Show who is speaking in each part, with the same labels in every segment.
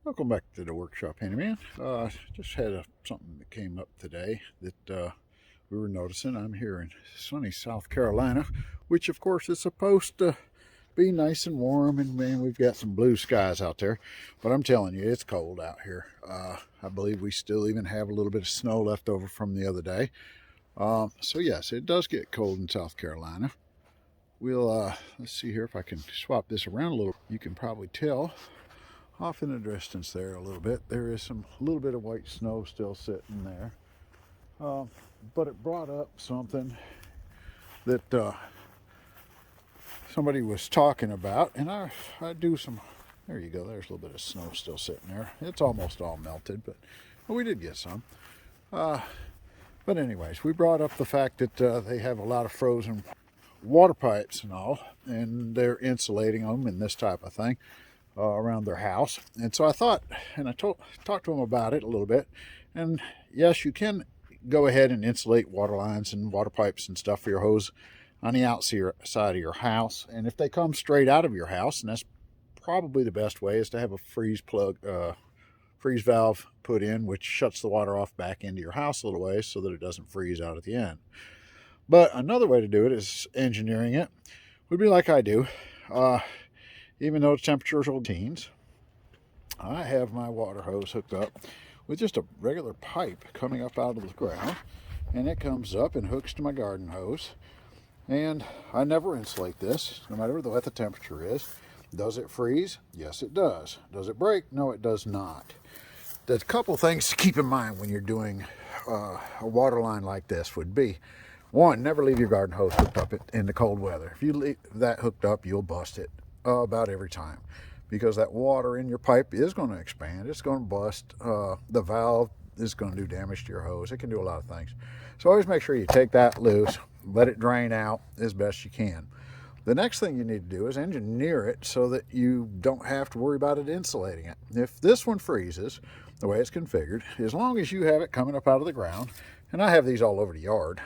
Speaker 1: Welcome back to the workshop, handyman. Just had something that came up today that we were noticing. I'm here in sunny South Carolina, which of course is supposed to be nice and warm, and man, we've got some blue skies out there. But I'm telling you, it's cold out here. I believe we still even have a little bit of snow left over from the other day. So yes, it does get cold in South Carolina. We'll let's see here if I can swap this around a little. You can probably tell off in the distance there a little bit, there is a little bit of white snow still sitting there. But it brought up something that somebody was talking about, and I do some, there you go, there's a little bit of snow still sitting there. It's almost all melted, but well, we did get some. But anyways, we brought up the fact that they have a lot of frozen water pipes and all, and they're insulating them and this type of thing. Around their house. And so I thought, and I talked to them about it a little bit, and yes, you can go ahead and insulate water lines and water pipes and stuff for your hose on the outside of your house. And if they come straight out of your house, and that's probably the best way, is to have a freeze valve put in, which shuts the water off back into your house a little ways so that it doesn't freeze out at the end. But another way to do it is engineering it, would be like I do. Even though the temperatures are teens, I have my water hose hooked up with just a regular pipe coming up out of the ground, and it comes up and hooks to my garden hose. And I never insulate this, no matter what the temperature is. Does it freeze? Yes, it does. Does it break? No, it does not. There's a couple things to keep in mind when you're doing a water line like this would be, one, never leave your garden hose hooked up in the cold weather. If you leave that hooked up, you'll bust it. About every time, because that water in your pipe is going to expand, it's going to bust, the valve is going to do damage to your hose. It can do a lot of things. So always make sure you take that loose, let it drain out as best you can. The next thing you need to do is engineer it so that you don't have to worry about it insulating it. If this one freezes, the way it's configured, as long as you have it coming up out of the ground, and I have these all over the yard,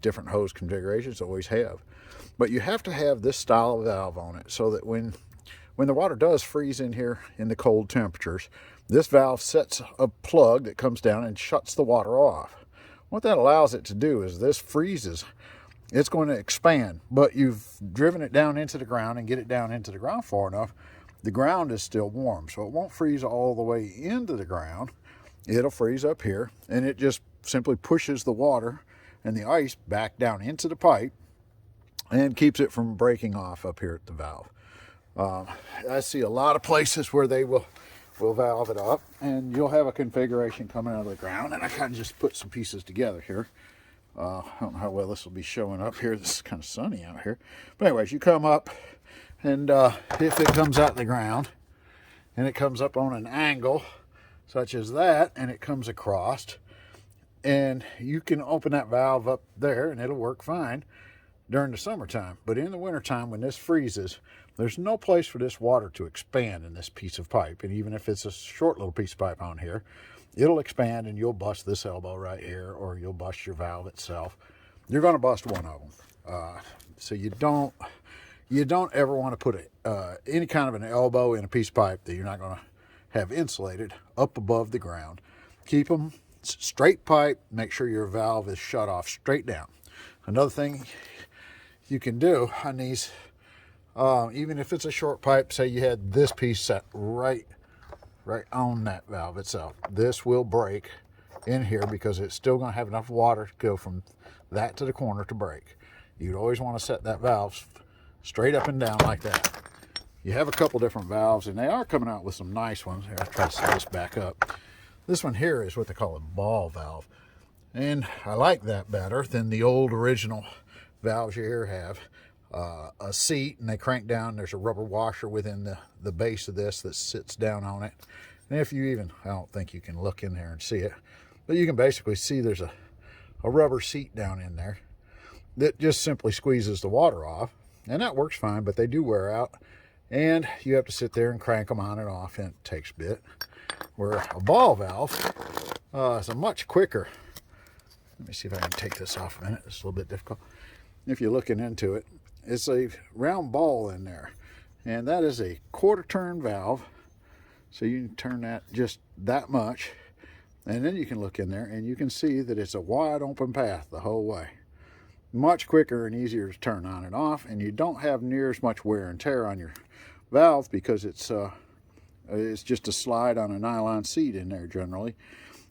Speaker 1: different hose configurations, always have. But you have to have this style of valve on it so that when the water does freeze in here in the cold temperatures, this valve sets a plug that comes down and shuts the water off. What that allows it to do is this freezes, it's going to expand, but you've driven it down into the ground and get it down into the ground far enough, the ground is still warm, so it won't freeze all the way into the ground. It'll freeze up here, and it just simply pushes the water and the ice back down into the pipe and keeps it from breaking off up here at the valve. I see a lot of places where they will valve it up, and you'll have a configuration coming out of the ground, and I kind of just put some pieces together here. I don't know how well this will be showing up here. This is kind of sunny out here. But anyways, you come up, and if it comes out of the ground, and it comes up on an angle such as that, and it comes across, and you can open that valve up there, and it'll work fine during the summertime. But in the wintertime, when this freezes, there's no place for this water to expand in this piece of pipe. And even if it's a short little piece of pipe on here, it'll expand and you'll bust this elbow right here, or you'll bust your valve itself. You're going to bust one of them. So you don't ever want to put any kind of an elbow in a piece of pipe that you're not going to have insulated up above the ground. Keep them straight pipe. Make sure your valve is shut off straight down. Another thing you can do on these, even if it's a short pipe, say you had this piece set right on that valve itself, this will break in here because it's still going to have enough water to go from that to the corner to break. You'd always want to set that valve straight up and down like that. You have a couple different valves, and they are coming out with some nice ones. Here, I'll try to set this back up. This one here is what they call a ball valve, and I like that better than the old original valves you here have. A seat, and they crank down. There's a rubber washer within the base of this that sits down on it. And if you even, I don't think you can look in there and see it, but you can basically see there's a rubber seat down in there that just simply squeezes the water off, and that works fine, but they do wear out, and you have to sit there and crank them on and off, and it takes a bit. Where a ball valve is a much quicker. Let me see if I can take this off a minute. It's a little bit difficult. If you're looking into it, it's a round ball in there, and that is a quarter turn valve So you can turn that just that much, and then you can look in there and you can see that it's a wide open path the whole way. Much quicker and easier to turn on and off, and you don't have near as much wear and tear on your valve because it's just a slide on a nylon seat in there generally,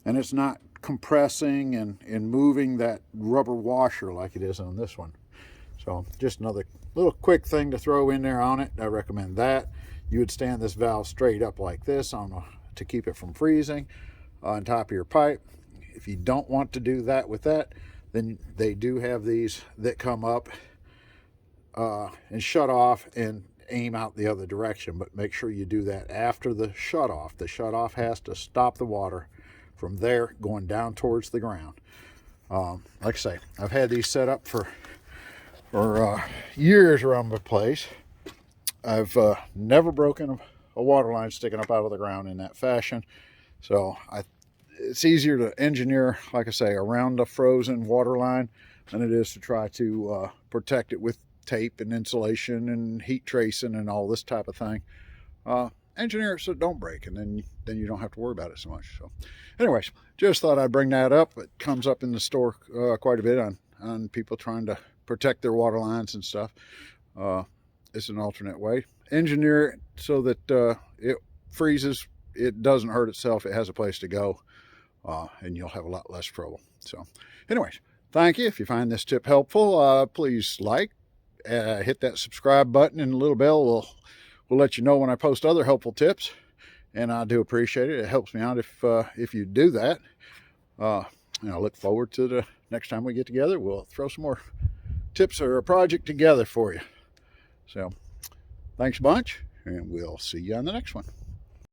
Speaker 1: and it's not compressing and moving that rubber washer like it is on this one. So just another little quick thing to throw in there on it. I recommend that. You would stand this valve straight up like this to keep it from freezing on top of your pipe. If you don't want to do that with that, then they do have these that come up and shut off and aim out the other direction, but make sure you do that after the shut off. The shut off has to stop the water from there going down towards the ground. Like I say, I've had these set up for years around my place. I've never broken a water line sticking up out of the ground in that fashion. So it's easier to engineer, like I say, around a frozen water line than it is to try to protect it with tape and insulation and heat tracing and all this type of thing. Engineer it so it don't break, and then you don't have to worry about it so much. So anyways, just thought I'd bring that up. It comes up in the store quite a bit on people trying to protect their water lines and stuff. It's an alternate way. Engineer it so that it freezes, it doesn't hurt itself, it has a place to go, and you'll have a lot less trouble. So anyways, thank you. If you find this tip helpful, please hit that subscribe button, and the little bell will let you know when I post other helpful tips, and I do appreciate it. It helps me out if you do that. And I look forward to the next time we get together. We'll throw some more tips or a project together for you. So thanks a bunch, and we'll see you on the next one.